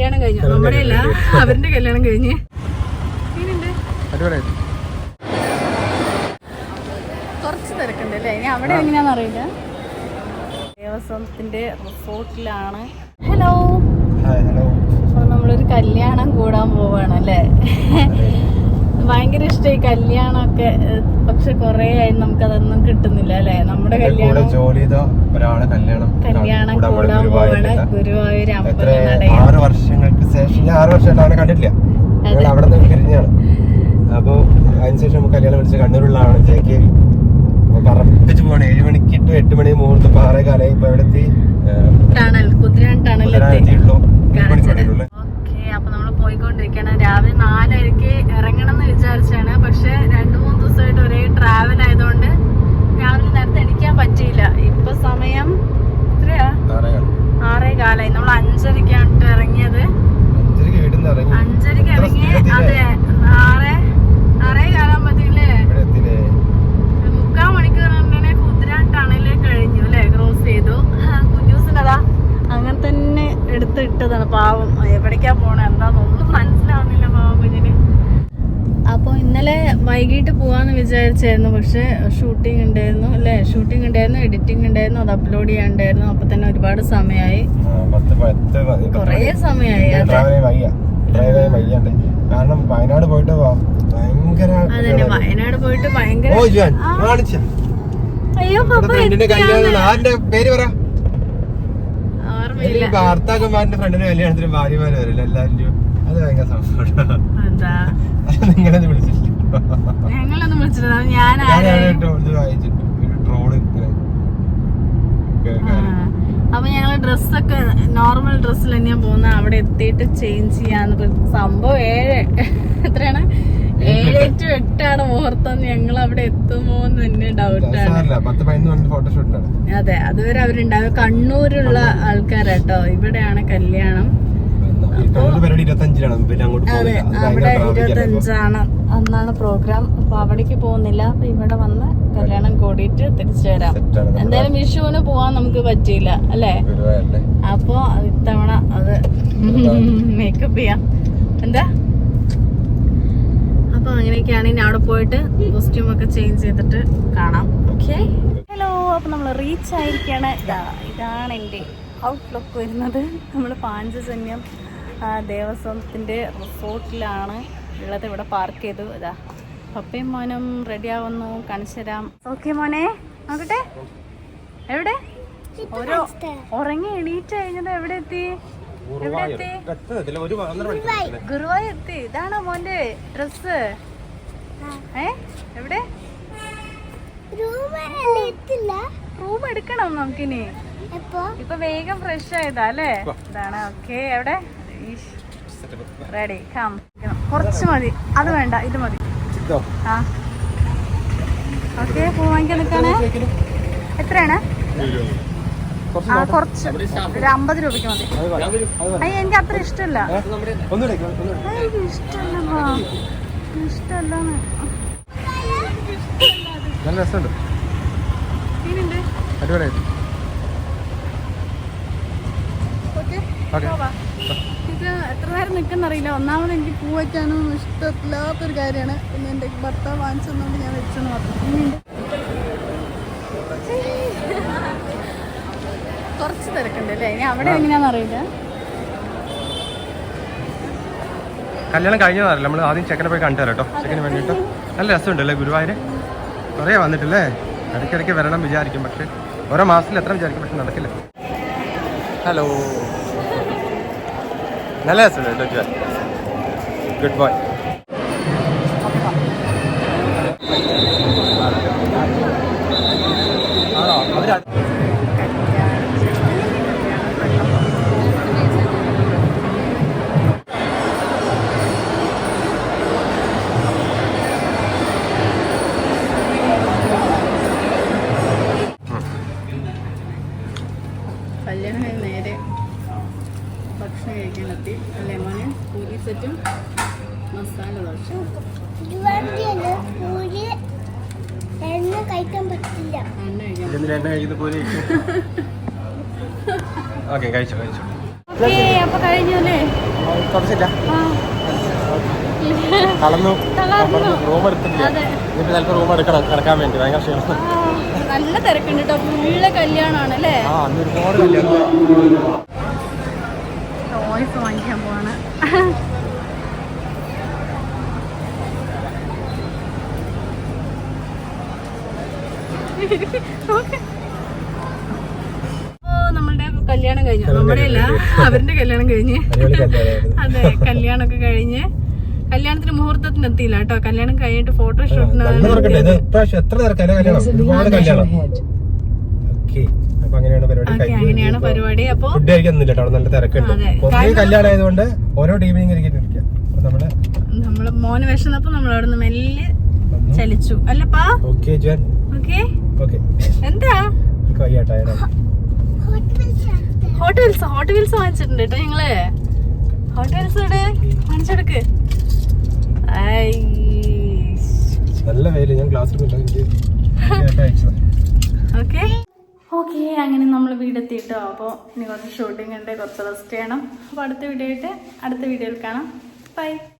കല്യാണം കഴിഞ്ഞു. നമ്മുടെ അല്ല, അവരുടെ കല്യാണം കഴിഞ്ഞ്. കുറച്ച് തിരക്കുണ്ട് അല്ലേ? ഇനി അവിടെ എങ്ങനെയാന്ന് അറിയില്ല. ദേവസ്വത്തിന്റെ റിസോർട്ടിലാണ്. ഹലോ, അപ്പൊ നമ്മളൊരു കല്യാണം കൂടാൻ പോവാണ് അല്ലേ? ഭയങ്കര ഇഷ്ടമായി കല്യാണമൊക്കെ. പക്ഷെ കൊറേ ആയി നമുക്കതൊന്നും കിട്ടുന്നില്ല അല്ലെ? നമ്മുടെ കല്യാണം കൂടാൻ പോവാണ് ഗുരുവായൂർ അമ്പലനടയിൽ. 6 വർഷങ്ങൾക്ക് ശേഷം 6 വർഷമായിട്ട് അവനെ കണ്ടിട്ടില്ല. ഞങ്ങൾ അവിടെ നിന്ന് പിരിഞ്ഞാണ്. അപ്പൊ അതിനുശേഷം നമുക്ക് കല്യാണം വിളിച്ച് കണ്ണൂരുള്ളതാണ് ചേക്കേരി. പറപ്പിച്ച് പോവാണ്. 7 മണിക്ക് ടു 8 മണി മുഹൂർത്തം. 6 കാലമായി ഇപ്പൊ എവിടെ എത്തി? ടണൽ, കുതിരാൻ ടണലെത്തിയുള്ളൂ. അപ്പൊ നമ്മള് പോയിക്കൊണ്ടിരിക്കുകയാണ്. രാവിലെ 4:00 ഇറങ്ങണം എന്ന് വിചാരിച്ചാണ്. പക്ഷെ 2-3 ദിവസമായിട്ട് ഒരേ ട്രാവൽ ആയതുകൊണ്ട് രാവിലെ നേരത്തെ എണീക്കാൻ പറ്റിയില്ല. ഇപ്പൊ സമയം എത്രയാ? 6:15. നമ്മൾ 5:00 ഇറങ്ങിയത്. 5:00 ഇറങ്ങി. അതെ, 6:15 ആകുമ്പോഴത്തേക്കില്ലേ 3/4 മണിക്കൂർ തന്നെ കുതിരാൻ ടണല് കഴിഞ്ഞു അല്ലെ? ക്രോസ് ചെയ്തു. കുഞ്ഞൂസിനതാ അങ്ങനെ തന്നെ എടുത്തിട്ടതാണ്. പാവം എവിടേക്കാ പോണേ എന്താന്നൊന്നും മനസ്സിലാവുന്നില്ല പാവം കുഞ്ഞിന്. അപ്പൊ ഇന്നലെ വൈകിട്ട് പോവാന്ന് വിചാരിച്ചായിരുന്നു. പക്ഷെ ഷൂട്ടിംഗ് ഉണ്ടായിരുന്നു അല്ലെ? ഷൂട്ടിംഗ് ഉണ്ടായിരുന്നു, എഡിറ്റിംഗ് ഉണ്ടായിരുന്നു, അത് അപ്ലോഡ് ചെയ്യാണ്ടായിരുന്നു. അപ്പൊ തന്നെ ഒരുപാട് സമയമായി, കൊറേ സമയമായി. കാരണം വയനാട് പോയിട്ട് ഭയങ്കര അതന്നെ, വയനാട് പോയിട്ട് ഭയങ്കര. അയ്യോ പേര് പറ. ഓർമ്മയില്ല. ഭർത്താക്കന്മാരുടെ ഫ്രണ്ടിന്റെ കല്യാണത്തിന് ഭാര്യമാര് വരില്ല എല്ലാവരും. അത് ഭയങ്കര സന്തോഷം. എന്താ നിങ്ങളൊന്നും വിളിച്ചിട്ടില്ല? ഞങ്ങളൊന്നും വിളിച്ചിട്ടില്ല. ഞാൻ ട്രോള്. അപ്പൊ ഞങ്ങള് ഡ്രസ്സൊക്കെ നോർമൽ ഡ്രസ്സിൽ തന്നെയാ പോകുന്ന. അവിടെ എത്തിയിട്ട് ചേഞ്ച് ചെയ്യാന്ന്. സംഭവം 7 എത്രയാണ്? 7 to 8 മുഹൂർത്തം. ഞങ്ങൾ അവിടെ എത്തുമോ എന്ന് തന്നെ ഡൗട്ടാണ്. അതെ, അതുവരെ അവരുണ്ടാവും. കണ്ണൂരുള്ള ആൾക്കാരാട്ടോ. ഇവിടെയാണ് കല്യാണം. അതെ, അവിടെ 25 അന്നാണ് പ്രോഗ്രാം. അപ്പൊ അവിടേക്ക് പോകുന്നില്ല. അപ്പൊ ഇവിടെ വന്ന് കല്യാണം കൂടിയിട്ട് തിരിച്ചു വരാം. എന്തായാലും വിഷുവിന് പോവാൻ നമുക്ക് പറ്റിയില്ല അല്ലേ? അപ്പൊ ഇത്തവണ അത് മേക്കപ്പ് ചെയ്യാം. എന്താ? അപ്പൊ അങ്ങനെയൊക്കെയാണ്. ഇനി അവിടെ പോയിട്ട് കോസ്റ്റ്യൂം ഒക്കെ ചേഞ്ച് ചെയ്തിട്ട് കാണാം. Okay, hello. അപ്പൊ നമ്മൾ റീച്ച് ആയിരിക്കാണ്. ഇതാണ് എൻ്റെ ഔട്ട്ലുക്ക് വരുന്നത്. നമ്മൾ പാഞ്ചജന്യം ദേവസ്വത്തിന്റെ റിസോർട്ടിലാണ് ഉള്ളത്. ഇവിടെ പാർക്ക് ചെയ്തു. ഇതാ പപ്പയും മോനും റെഡി ആവുന്നു. കാണിച്ചു തരാം. ഓക്കെ മോനെ, നോക്കട്ടെ. എവിടെ? ഓരോ ഉറങ്ങി എണീറ്റ് കഴിഞ്ഞത്. എവിടെ എത്തി? ഗുരുവായൂർ എത്തി. ഇതാണോ മോന്റെ ഡ്രസ്? എവിടെ? റൂം എടുക്കണം നമുക്കിനി. ഇപ്പൊ വേഗം ഫ്രഷ് ആയതാ അല്ലേ? ഇതാണ്. ഓക്കെ, എവിടെ? Ready, come. കുറച്ച് മതി. അത് വേണ്ട, ഇത് മതി. ആ ഓക്കെ, പൂ വാങ്ങിക്കാൻ നിൽക്കാണ്. എത്രയാണ്? ആ, കുറച്ച് ഒരു 50 രൂപയ്ക്ക് മതി. അയ്യ, എനിക്ക് അത്ര ഇഷ്ടമല്ല. ഇഷ്ടമല്ലാന്ന്. ഇത് എത്ര നേരം നിൽക്കുന്നറിയില്ല. ഒന്നാമത് എനിക്ക് പൂ വയ്ക്കാനും ഇഷ്ടമില്ലാത്തൊരു കാര്യമാണ്. പിന്നെ എൻ്റെ ഭർത്താവ് വാങ്ങിച്ചതുകൊണ്ട് ഞാൻ വെച്ചെന്ന് മാത്രം. കുറച്ച് തിരക്കുണ്ട് അല്ലേ? ഇനി അവിടെ എങ്ങനെയാന്ന് അറിയില്ല. കല്യാണം കഴിഞ്ഞതല്ല. നമ്മൾ ആദ്യം ചെക്കനെ പോയി കണ്ടു തരാം കേട്ടോ. ചെക്കന് വേണ്ടിയിട്ട് നല്ല രസമുണ്ടല്ലേ ഗുരുവായൂർ? കുറേ വന്നിട്ടില്ലേ? ഇടയ്ക്കിടയ്ക്ക് വരണം വിചാരിക്കും. പക്ഷെ ഓരോ മാസത്തിൽ എത്ര വിചാരിക്കും, പക്ഷെ നടക്കില്ല. ഹലോ, നല്ല രസമുണ്ട് കേട്ടോ. Good boy. കല്യാണം നേരെ ഭക്ഷണം കഴിക്കാനെത്തി അല്ലേ മോനെ? പൂരി സെറ്റും മസാല ദോശ. കഴിക്കാൻ പറ്റില്ല. അപ്പൊ കഴിഞ്ഞു അല്ലേ? തുടച്ചില്ല, കളന്നു. റൂം എടുത്തില്ല, ഇനിയിപ്പോൾ ചിലപ്പോൾ റൂം എടുക്കണം കിടക്കാൻ വേണ്ടി. ഭയങ്കര ക്ഷീണം. നല്ല തിരക്കുണ്ട് കേട്ടോ, ഫുള്ള് കല്യാണമാണ് അല്ലേ. ആ, അന്ന് ഒരുപാട് കല്യാണം. ടോയ്സ് വാങ്ങിക്കാൻ പോവാണ്. നമ്മളുടെ കല്യാണം കഴിഞ്ഞു. നമ്മുടെ അല്ല, അവരുടെ കല്യാണം കഴിഞ്ഞ്. അതെ, കല്യാണമൊക്കെ കഴിഞ്ഞ്. കല്യാണത്തിന് മുഹൂർത്തത്തിന് എത്തിയില്ല കേട്ടോ. കല്യാണം കഴിഞ്ഞിട്ട് ഫോട്ടോഷൂട്ടിന് അങ്ങനെയാണ് പരിപാടി. അപ്പൊ നല്ല തിരക്കുണ്ട്. കല്യാണം ആയതുകൊണ്ട് ഓരോ ടീമിനും നമ്മള് മോന് വിശന്നപ്പോ നമ്മൾ അവിടെ നിന്ന് മെല്ലെ ചലിച്ചു അല്ലപ്പാ. ഓക്കെ എന്താ ഹോട്ട് വീൽസ് വാങ്ങിച്ചിട്ടുണ്ട് കേട്ടോ ഞങ്ങള്. ഹോട്ട് വീൽസ് ഇവിടെ കാണിച്ചെടുക്ക്. നല്ല വെയില്, ഞാൻ ക്ലാസ് ഓക്കെ അങ്ങനെ നമ്മൾ വീടെത്തിയിട്ടോ. അപ്പോൾ ഇനി കുറച്ച് ഷൂട്ടിംഗ് ഉണ്ട്, കുറച്ച് റെസ്റ്റ് ചെയ്യണം. അപ്പോൾ അടുത്ത വീഡിയോയിൽ കാണാം. ബൈ.